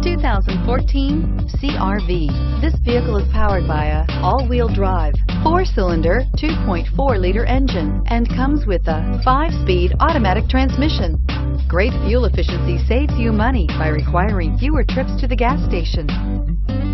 2014 CR-V. This vehicle is powered by a all-wheel drive, 4-cylinder, 2.4-liter engine and comes with a 5-speed automatic transmission. Great fuel efficiency saves you money by requiring fewer trips to the gas station.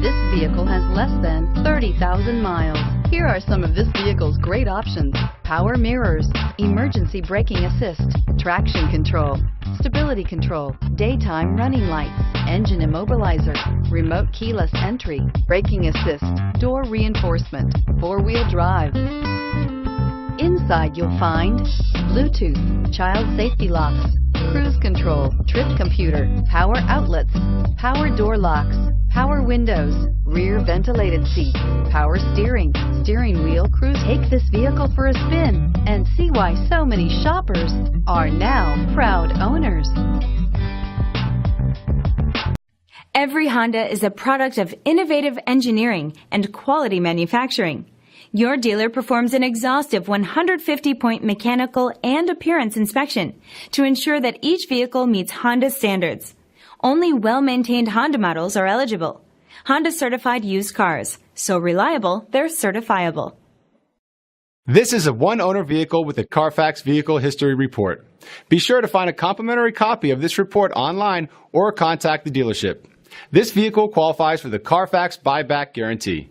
This vehicle has less than 30,000 miles. Here are some of this vehicle's great options: power mirrors, emergency braking assist, traction control, stability control, daytime running lights, engine immobilizer, remote keyless entry, braking assist, door reinforcement, 4-wheel drive. Inside you'll find Bluetooth, child safety locks, cruise control, trip computer, power outlets, power door locks, power windows, rear ventilated seats, power steering, steering wheel cruise. Take this vehicle for a spin and see why so many shoppers are now proud owners. Every Honda is a product of innovative engineering and quality manufacturing. Your dealer performs an exhaustive 150-point mechanical and appearance inspection to ensure that each vehicle meets Honda standards. Only well-maintained Honda models are eligible. Honda certified used cars, so reliable they're certifiable. This is a one-owner vehicle with a CARFAX Vehicle History Report. Be sure to find a complimentary copy of this report online or contact the dealership. This vehicle qualifies for the CARFAX Buyback Guarantee.